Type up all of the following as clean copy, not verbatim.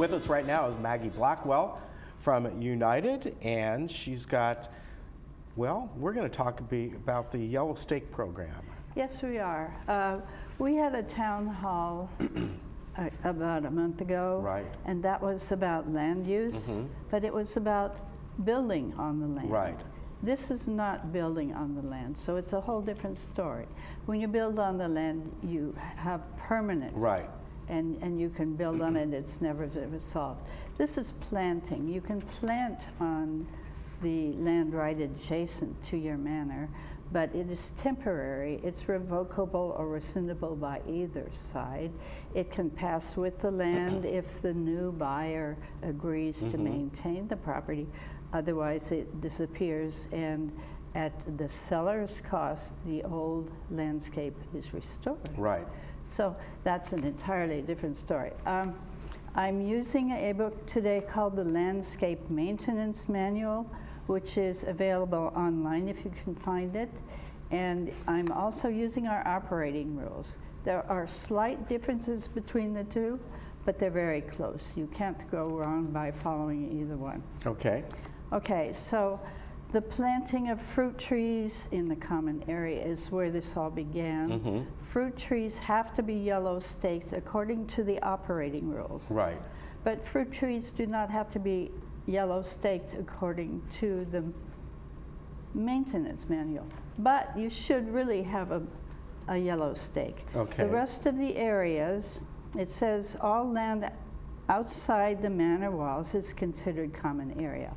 with us right now is Maggie Blackwell from United, and she's got, well, we're going to talk about the Yellow Stake program. Yes, we are. We had a town hall about a month ago, Right. and that was about land use, but it was about building on the land. Right. This is not building on the land, so it's a whole different story. When you build on the land, you have permanent. Right. And you can build on it, it's never solved. This is planting. You can plant on the land right adjacent to your manor, but it is temporary. It's revocable or rescindable by either side. It can pass with the land if the new buyer agrees to maintain the property. Otherwise, it disappears, and at the seller's cost, the old landscape is restored. Right. So that's an entirely different story. I'm using a book today called the Landscape Maintenance Manual, which is available online if you can find it. And I'm also using our operating rules. There are slight differences between the two, but they're very close. You can't go wrong by following either one. Okay. Okay, so the planting of fruit trees in the common area is where this all began. Fruit trees have to be yellow staked according to the operating rules. Right. But fruit trees do not have to be yellow staked according to the maintenance manual. But you should really have a yellow stake. Okay. The rest of the areas, it says all land outside the manor walls is considered common area.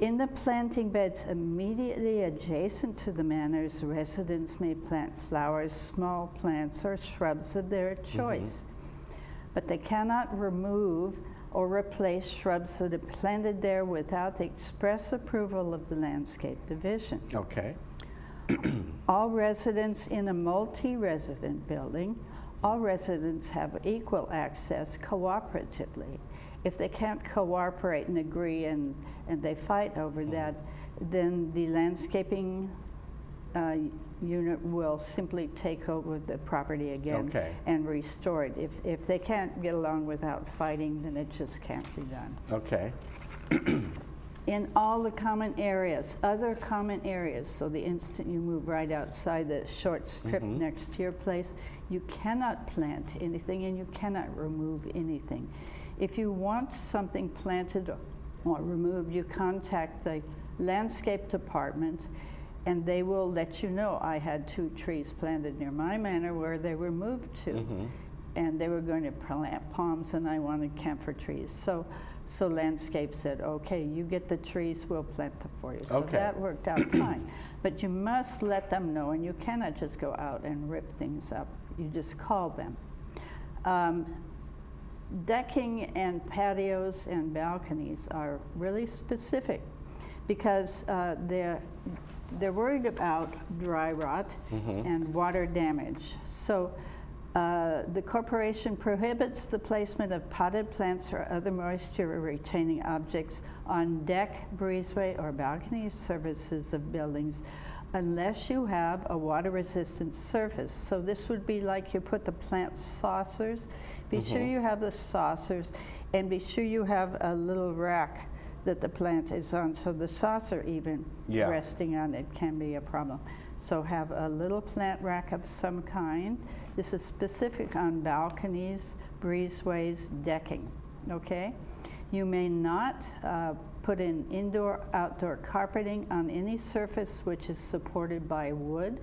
In the planting beds immediately adjacent to the manors, residents may plant flowers, small plants, or shrubs of their choice. But they cannot remove or replace shrubs that are planted there without the express approval of the landscape division. Okay. All residents in a multi-resident building, all residents have equal access cooperatively. If they can't cooperate and agree and they fight over that, then the landscaping unit will simply take over the property again and restore it. If they can't get along without fighting, then it just can't be done. Okay. In all the common areas, other common areas, so the instant you move right outside the short strip next to your place, you cannot plant anything and you cannot remove anything. If you want something planted or removed, you contact the landscape department and they will let you know. I had 2 trees planted near my manor where they were moved to, and they were going to plant palms and I wanted camphor trees. So landscape said, okay, you get the trees, we'll plant them for you. So that worked out fine. But you must let them know, and you cannot just go out and rip things up. You just call them. Decking and patios and balconies are really specific because they're worried about dry rot and water damage. So the corporation prohibits the placement of potted plants or other moisture-retaining objects on deck, breezeway, or balcony surfaces of buildings unless you have a water-resistant surface. So this would be like you put the plant saucers. Be sure you have the saucers, and be sure you have a little rack that the plant is on, so the saucer even resting on it can be a problem. So have a little plant rack of some kind. This is specific on balconies, breezeways, decking, okay? You may not put in indoor-outdoor carpeting on any surface which is supported by wood.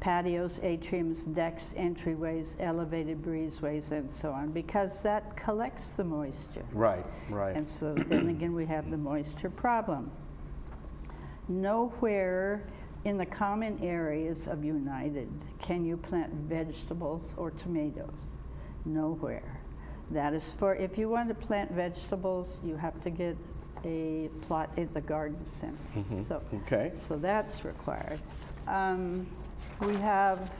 Patios, atriums, decks, entryways, elevated breezeways, and so on, because that collects the moisture. Right, right. And so then again, we have the moisture problem. Nowhere in the common areas of United can you plant vegetables or tomatoes. Nowhere. That is for, if you want to plant vegetables, you have to get a plot in the garden center. So that's required. We have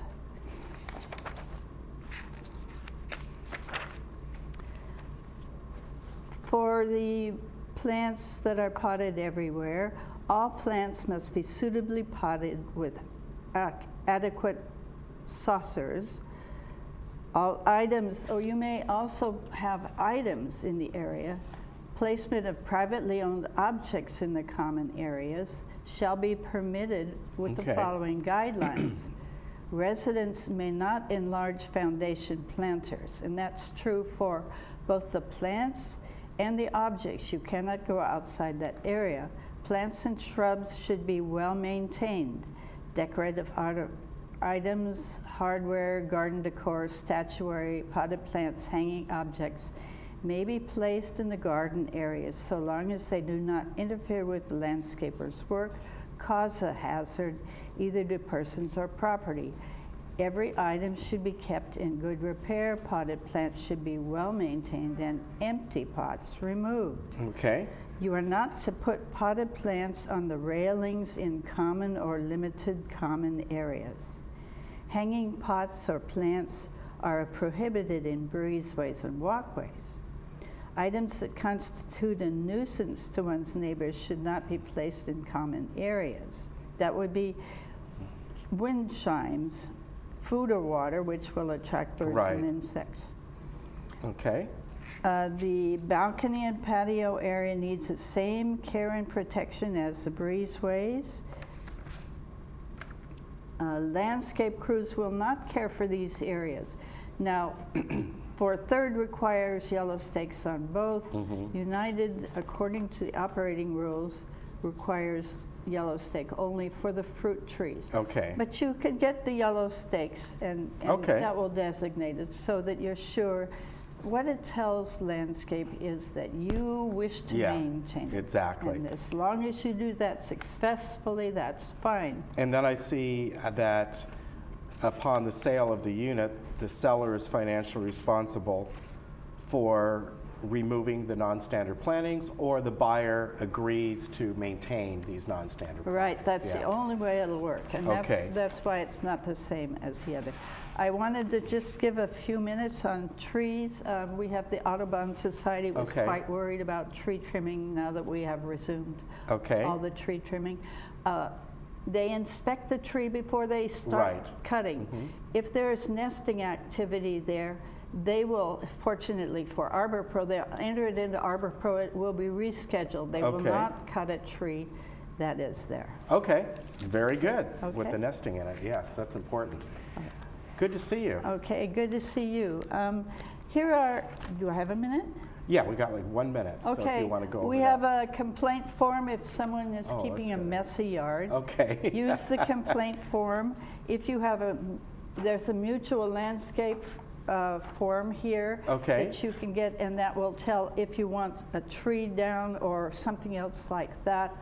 for the plants that are potted everywhere, all plants must be suitably potted with adequate saucers All items, or you may also have items in the area. Placement of privately owned objects in the common areas shall be permitted with Okay. the following guidelines. Residents may not enlarge foundation planters, and that's true for both the plants and the objects. You cannot go outside that area. Plants and shrubs should be well maintained. Decorative items, hardware, garden decor, statuary, potted plants, hanging objects may be placed in the garden areas so long as they do not interfere with the landscaper's work, cause a hazard either to persons or property. Every item should be kept in good repair. Potted plants should be well maintained and empty pots removed. Okay. You are not to put potted plants on the railings in common or limited common areas. Hanging pots or plants are prohibited in breezeways and walkways. Items that constitute a nuisance to one's neighbors should not be placed in common areas. That would be wind chimes, food or water, which will attract birds Right. and insects. Okay. The balcony and patio area needs the same care and protection as the breezeways. Landscape crews will not care for these areas. Now, for third requires yellow stakes on both. United, according to the operating rules, requires yellow stake only for the fruit trees. Okay. But you could get the yellow stakes, and Okay. that will designate it so that you're sure. What it tells landscape is that you wish to Yeah, maintain it. exactly. And as long as you do that successfully, that's fine. And then I see that upon the sale of the unit, the seller is financially responsible for removing the non-standard plantings, or the buyer agrees to maintain these non-standard plantings. Right, that's the Yeah. only way it'll work. And Okay. that's why it's not the same as the other. I wanted to just give a few minutes on trees. We have the Audubon Society was Okay. quite worried about tree trimming now that we have resumed Okay. all the tree trimming. They inspect the tree before they start Right. cutting. If there's nesting activity there, they will, fortunately for Arbor Pro, they'll enter it into Arbor Pro. It will be rescheduled. They will Okay. not cut a tree that is there. Okay, very good with Okay. the nesting in it. Yes, that's important. Good to see you. Okay, good to see you. Here are, do I have a minute? Yeah, we got like 1 minute, so if Okay, you want to go over we that. have a complaint form if someone is Oh, keeping a that's good. messy yard. Okay. Use the complaint form. If you have there's a mutual landscape form here Okay. that you can get, and that will tell if you want a tree down or something else like that.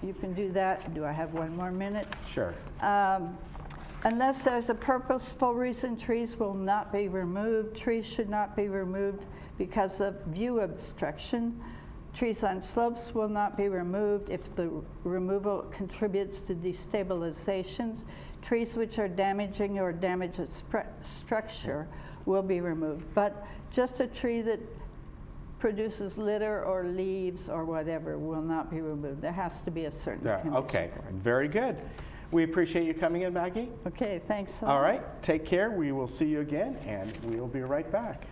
You can do that. Do I have 1 more minute? Sure. Unless there's a purposeful reason, trees will not be removed. Trees should not be removed because of view obstruction. Trees on slopes will not be removed if the removal contributes to destabilizations. Trees which are damaging or damage its structure will be removed. But just a tree that produces litter or leaves or whatever will not be removed. There has to be a certain There, condition okay, for it. very good. We appreciate you coming in, Maggie. Okay, thanks a lot. All right, take care. We will see you again, and we will be right back.